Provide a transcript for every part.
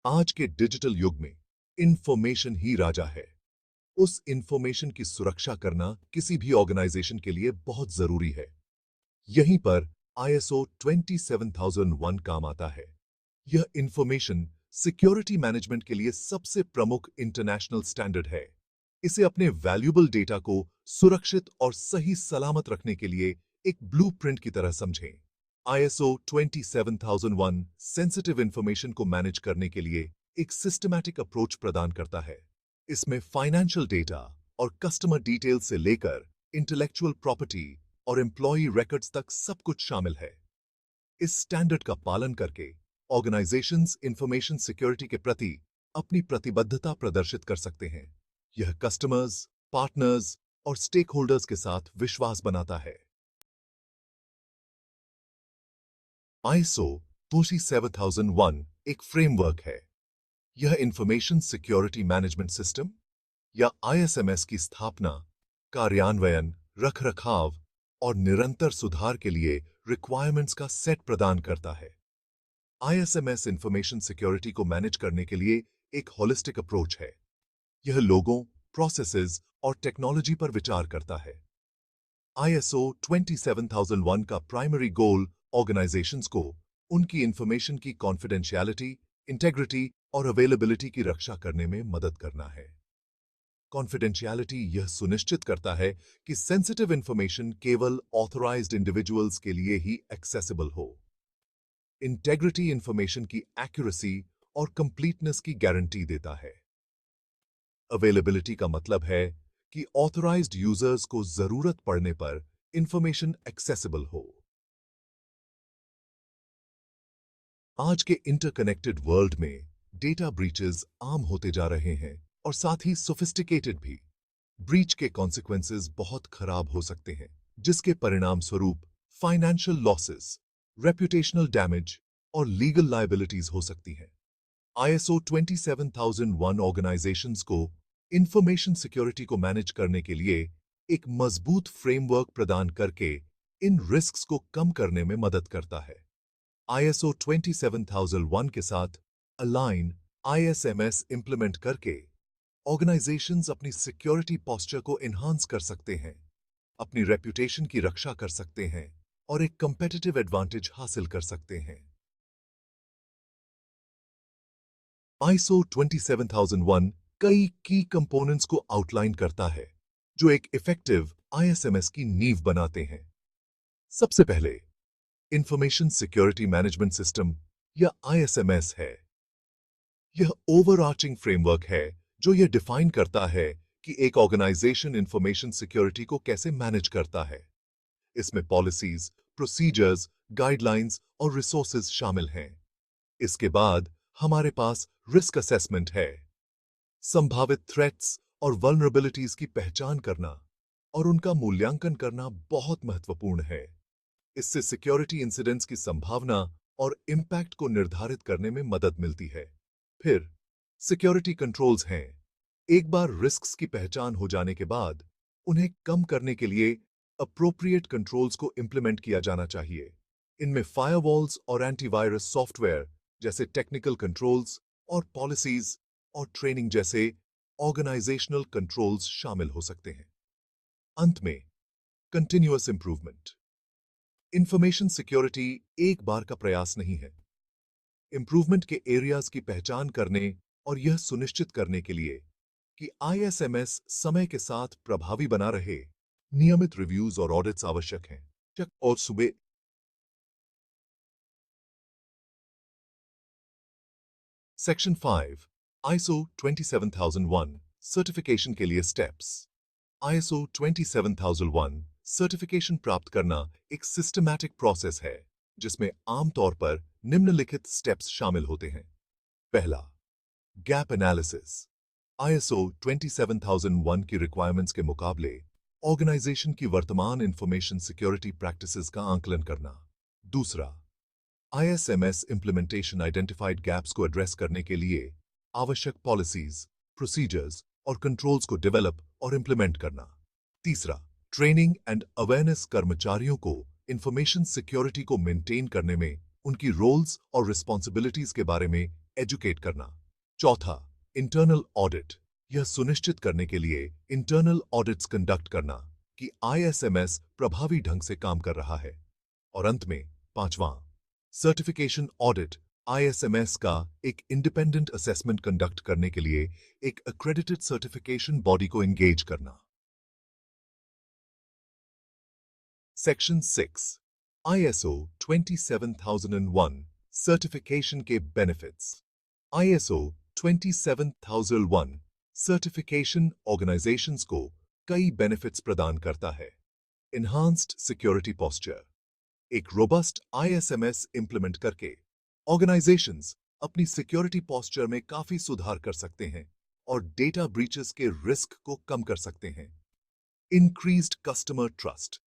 आज के डिजिटल युग में इंफॉर्मेशन ही राजा है। उस इंफॉर्मेशन की सुरक्षा करना किसी भी ऑर्गेनाइजेशन के लिए बहुत जरूरी है। यहीं पर आईएसओ 27001 काम आता है। यह इंफॉर्मेशन सिक्योरिटी मैनेजमेंट के लिए सबसे प्रमुख इंटरनेशनल स्टैंडर्ड है। इसे अपने वैल्यूएबल डेटा को सुरक्षित और सही सलामत रखने के लिए एक ब्लूप्रिंट की तरह समझें। आईएसओ 27001 सेंसिटिव इंफॉर्मेशन को मैनेज करने के लिए एक सिस्टमैटिक अप्रोच प्रदान करता है। इसमें फाइनेंशियल डेटा और कस्टमर डिटेल्स से लेकर इंटेलेक्चुअल प्रॉपर्टी और एम्प्लॉई रिकॉर्ड्स तक सब कुछ शामिल है। इस स्टैंडर्ड का पालन करके ऑर्गेनाइजेशंस इंफॉर्मेशन सिक्योरिटी के प्रति अपनी प्रतिबद्धता प्रदर्शित कर सकते हैं। यह कस्टमर्स, पार्टनर्स और स्टेक होल्डर्स के साथ विश्वास बनाता है। आईएसओ 27001 एक फ्रेमवर्क है। यह इंफॉर्मेशन सिक्योरिटी मैनेजमेंट सिस्टम या आईएसएमएस की स्थापना, कार्यान्वयन, रखरखाव और निरंतर सुधार के लिए रिक्वायरमेंट्स का सेट प्रदान करता है। आईएसएमएस इंफॉर्मेशन सिक्योरिटी को मैनेज करने के लिए एक होलिस्टिक अप्रोच है। यह लोगों, प्रोसेसेस और टेक्नोलॉजी पर विचार करता है। आईएसओ 27001 का प्राइमरी गोल ऑर्गेनाइजेशंस को उनकी इंफॉर्मेशन की कॉन्फिडेंशियलिटी, इंटेग्रिटी और अवेलेबिलिटी की रक्षा करने में मदद करना है। कॉन्फिडेंशियलिटी यह सुनिश्चित करता है कि सेंसिटिव इंफॉर्मेशन केवल ऑथराइज्ड इंडिविजुअल्स के लिए ही एक्सेसिबल हो। इंटेग्रिटी इंफॉर्मेशन की एक्यूरेसी और कंप्लीटनेस की गारंटी देता है। अवेलेबिलिटी का मतलब है कि ऑथराइज्ड यूजर्स को जरूरत पड़ने पर इंफॉर्मेशन एक्सेसिबल हो। आज के इंटरकनेक्टेड वर्ल्ड में डेटा ब्रीचेस आम होते जा रहे हैं और साथ ही सोफिस्टिकेटेड भी। ब्रीच के कॉन्सिक्वेंसेस बहुत खराब हो सकते हैं, जिसके परिणाम स्वरूप फाइनेंशियल लॉसेस, रेप्यूटेशनल डैमेज और लीगल लायबिलिटीज हो सकती हैं। आईएसओ 27001 ऑर्गेनाइजेशंस को इंफॉर्मेशन सिक्योरिटी को मैनेज करने के लिए एक मजबूत फ्रेमवर्क प्रदान करके इन रिस्क्स को कम करने में मदद करता है। आईएसओ 27001 के साथ अलाइन आईएसएमएस इंप्लीमेंट करके ऑर्गेनाइजेशंस अपनी सिक्योरिटी पोस्चर को एनहांस कर सकते हैं, अपनी रेप्यूटेशन की रक्षा कर सकते हैं और एक कंपेटिटिव एडवांटेज हासिल कर सकते हैं। आईएसओ 27001 कई की कंपोनेंट्स को आउटलाइन करता है, जो एक इफेक्टिव आईएसएमएस की नींव बनाते हैं। सबसे पहले इंफॉर्मेशन सिक्योरिटी मैनेजमेंट सिस्टम या आईएसएमएस है। यह ओवरआर्चिंग फ्रेमवर्क है जो यह डिफाइन करता है कि एक ऑर्गेनाइजेशन इंफॉर्मेशन सिक्योरिटी को कैसे मैनेज करता है। इसमें पॉलिसीज, प्रोसीजर्स, गाइडलाइंस और रिसोर्सेज शामिल हैं। इसके बाद हमारे पास रिस्क असेसमेंट है। संभावित थ्रेट्स और वल्नरेबिलिटीज की पहचान करना और उनका मूल्यांकन करना बहुत महत्वपूर्ण है। इससे सिक्योरिटी इंसिडेंट्स की संभावना और इम्पैक्ट को निर्धारित करने में मदद मिलती है। फिर सिक्योरिटी कंट्रोल्स हैं। एक बार रिस्क्स की पहचान हो जाने के बाद उन्हें कम करने के लिए अप्रोप्रिएट कंट्रोल्स को इंप्लीमेंट किया जाना चाहिए। इनमें फायरवॉल्स और एंटीवायरस सॉफ्टवेयर जैसे टेक्निकल कंट्रोल्स और पॉलिसीज और ट्रेनिंग जैसे ऑर्गेनाइजेशनल कंट्रोल्स शामिल हो सकते हैं। अंत में कंटिन्यूअस इंप्रूवमेंट। इंफॉर्मेशन सिक्योरिटी एक बार का प्रयास नहीं है। इंप्रूवमेंट के एरियाज की पहचान करने और यह सुनिश्चित करने के लिए कि आईएसएमएस समय के साथ प्रभावी बना रहे, नियमित रिव्यूज और ऑडिट्स आवश्यक हैं। और सुबह सेक्शन 5 आईएसओ 27001 सर्टिफिकेशन के लिए स्टेप्स। आईएसओ 27001 सर्टिफिकेशन प्राप्त करना एक सिस्टमैटिक प्रोसेस है जिसमें आमतौर पर निम्नलिखित स्टेप्स शामिल होते हैं। पहला, गैप एनालिसिस। आईएसओ 27001 की रिक्वायरमेंट्स के मुकाबले ऑर्गेनाइजेशन की वर्तमान इंफॉर्मेशन सिक्योरिटी प्रैक्टिसेस का आंकलन करना। दूसरा, आईएसएमएस इंप्लीमेंटेशन आइडेंटिफाइड गैप्स को एड्रेस करने के लिए आवश्यक पॉलिसीज, प्रोसीजर्स और कंट्रोल्स को डेवलप और इंप्लीमेंट करना। तीसरा, ट्रेनिंग एंड अवेयरनेस कर्मचारियों को इंफॉर्मेशन सिक्योरिटी को मेंटेन करने में उनकी रोल्स और रिस्पॉन्सिबिलिटीज के बारे में एजुकेट करना। चौथा, इंटरनल ऑडिट, यह सुनिश्चित करने के लिए इंटरनल ऑडिट्स कंडक्ट करना कि ISMS प्रभावी ढंग से काम कर रहा है। और अंत में पांचवां, सर्टिफिकेशन ऑडिट, ISMS का एक इंडिपेंडेंट असेसमेंट कंडक्ट करने के लिए एक अक्रेडिटेड सर्टिफिकेशन बॉडी को एंगेज करना। सेक्शन 6 ISO 27001 सर्टिफिकेशन के बेनिफिट्स। ISO 27001 सर्टिफिकेशन ऑर्गेनाइजेशंस को कई बेनिफिट्स प्रदान करता है। इन्हांस्ड सिक्योरिटी पोस्चर, एक रोबस्ट ISMS इंप्लीमेंट करके ऑर्गेनाइजेशंस अपनी सिक्योरिटी पोस्चर में काफी सुधार कर सकते हैं और डेटा ब्रीचेस के रिस्क को कम कर सकते हैं। Increased customer trust,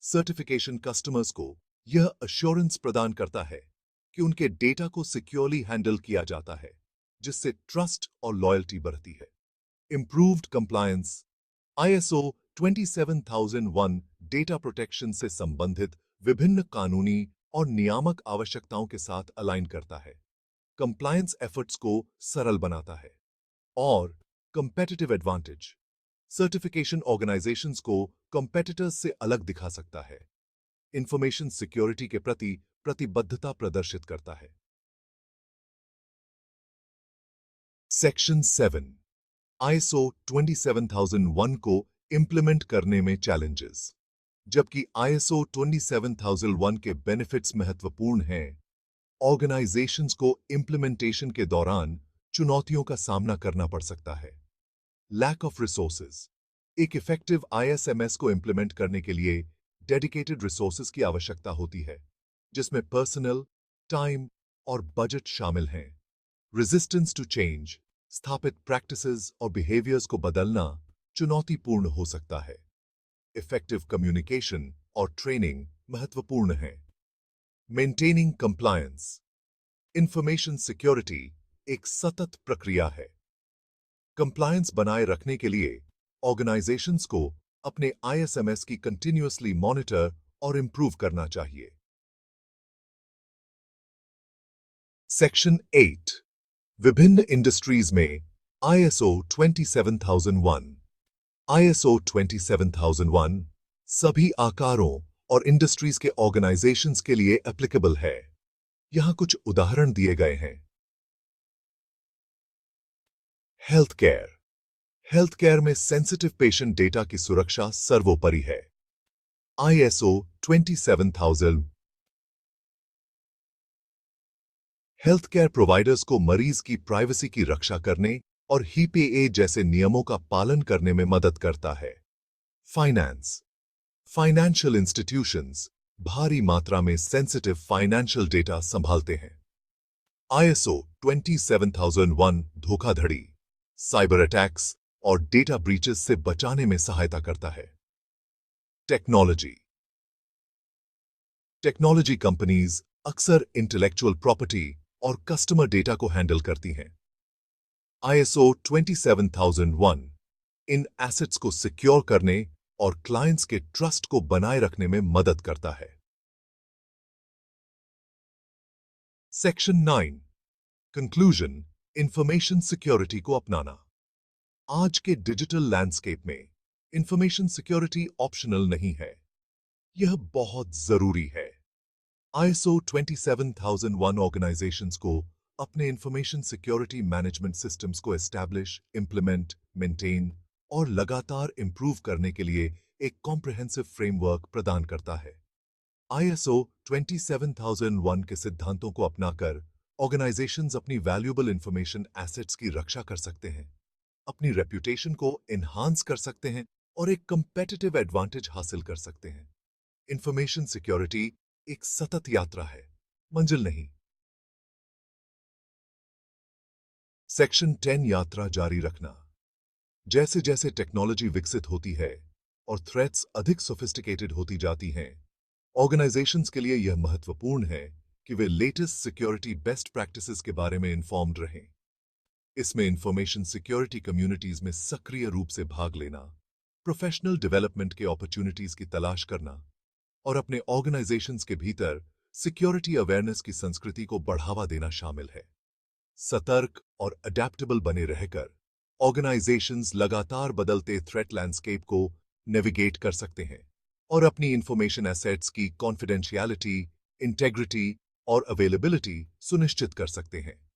certification customers को यह अश्योरेंस प्रदान करता है कि उनके डेटा को सिक्योरली हैंडल किया जाता है, जिससे ट्रस्ट और लॉयल्टी बढ़ती है। Improved compliance, ISO 27001 data protection से संबंधित विभिन्न कानूनी और नियामक आवश्यकताओं के साथ अलाइन करता है, कंप्लायंस एफर्ट्स को सरल बनाता है। और कंपेटिटिव एडवांटेज, सर्टिफिकेशन ऑर्गेनाइजेशंस को कंपेटिटर्स से अलग दिखा सकता है, इंफॉर्मेशन सिक्योरिटी के प्रति प्रतिबद्धता प्रदर्शित करता है। सेक्शन 7 ISO 27001 को इंप्लीमेंट करने में चैलेंजेस। जबकि ISO 27001 के बेनिफिट्स महत्वपूर्ण हैं, ऑर्गेनाइजेशंस को इंप्लीमेंटेशन के दौरान चुनौतियों का सामना करना पड़ सकता है। लैक ऑफ रिसोर्सेज, एक इफेक्टिव ISMS को इंप्लीमेंट करने के लिए डेडिकेटेड रिसोर्सेज की आवश्यकता होती है, जिसमें पर्सनल, टाइम और बजट शामिल हैं। रेजिस्टेंस टू चेंज, स्थापित प्रैक्टिसेस और बिहेवियर्स को बदलना चुनौतीपूर्ण हो सकता है। इफेक्टिव कम्युनिकेशन और ट्रेनिंग महत्वपूर्ण है। मेंटेनिंग कंप्लायंस, इंफॉर्मेशन सिक्योरिटी एक सतत प्रक्रिया है। कंप्लायंस बनाए रखने के लिए ऑर्गेनाइजेशंस को अपने ISMS की कंटिन्यूअसली मॉनिटर और इंप्रूव करना चाहिए। सेक्शन 8 विभिन्न इंडस्ट्रीज में ISO 27001। ISO 27001 सभी आकारों और इंडस्ट्रीज के ऑर्गेनाइजेशंस के लिए एप्लीकेबल है। यहां कुछ उदाहरण दिए गए हैं। हेल्थ केयर, हेल्थ केयर में सेंसिटिव पेशेंट डेटा की सुरक्षा सर्वोपरि है। ISO 27000 हेल्थ केयर प्रोवाइडर्स को मरीज की प्राइवेसी की रक्षा करने और HIPAA जैसे नियमों का पालन करने में मदद करता है। फाइनेंस, फाइनेंशियल इंस्टीट्यूशंस भारी मात्रा में सेंसिटिव फाइनेंशियल डेटा संभालते हैं। ISO 27001 धोखाधड़ी, साइबर अटैक्स और डेटा ब्रीचेस से बचाने में सहायता करता है। टेक्नोलॉजी, टेक्नोलॉजी कंपनीज अक्सर इंटेलेक्चुअल प्रॉपर्टी और कस्टमर डेटा को हैंडल करती हैं। ISO 27001 इन एसेट्स को सिक्योर करने और क्लाइंट्स के ट्रस्ट को बनाए रखने में मदद करता है। सेक्शन 9 कंक्लूजन, इंफॉर्मेशन सिक्योरिटी को अपनाना। आज के डिजिटल लैंडस्केप में इंफॉर्मेशन सिक्योरिटी ऑप्शनल नहीं है, यह बहुत जरूरी है। ISO 27001 ऑर्गेनाइजेशंस को अपने इंफॉर्मेशन सिक्योरिटी मैनेजमेंट सिस्टम्स को एस्टैब्लिश, इंप्लीमेंट, मेंटेन और लगातार इंप्रूव करने के लिए एक कॉम्प्रिहेंसिव फ्रेमवर्क प्रदान करता है। ISO 27001 के सिद्धांतों को अपनाकर ऑर्गेनाइजेशंस अपनी वैल्यूएबल इंफॉर्मेशन एसेट्स की रक्षा कर सकते हैं, अपनी रेप्यूटेशन को एनहांस कर सकते हैं और एक कंपेटिटिव एडवांटेज हासिल कर सकते हैं। इंफॉर्मेशन सिक्योरिटी एक सतत यात्रा है, मंजिल नहीं। सेक्शन 10 यात्रा जारी रखना। जैसे जैसे टेक्नोलॉजी विकसित होती है और थ्रेट्स अधिक सोफिस्टिकेटेड होती जाती हैं, ऑर्गेनाइजेशंस के लिए यह महत्वपूर्ण है कि वे लेटेस्ट सिक्योरिटी बेस्ट प्रैक्टिसेस के बारे में इन्फॉर्म्ड रहें। इसमें इंफॉर्मेशन सिक्योरिटी कम्युनिटीज में सक्रिय रूप से भाग लेना, प्रोफेशनल डेवलपमेंट के अपॉर्चुनिटीज की तलाश करना और अपने ऑर्गेनाइजेशंस के भीतर सिक्योरिटी अवेयरनेस की संस्कृति को बढ़ावा देना शामिल है। सतर्क और अडेप्टेबल बने रहकर ऑर्गेनाइजेशंस लगातार बदलते थ्रेट लैंडस्केप को नेविगेट कर सकते हैं और अपनी इंफॉर्मेशन एसेट्स की कॉन्फिडेंशियलिटी, इंटेग्रिटी और अवेलेबिलिटी सुनिश्चित कर सकते हैं।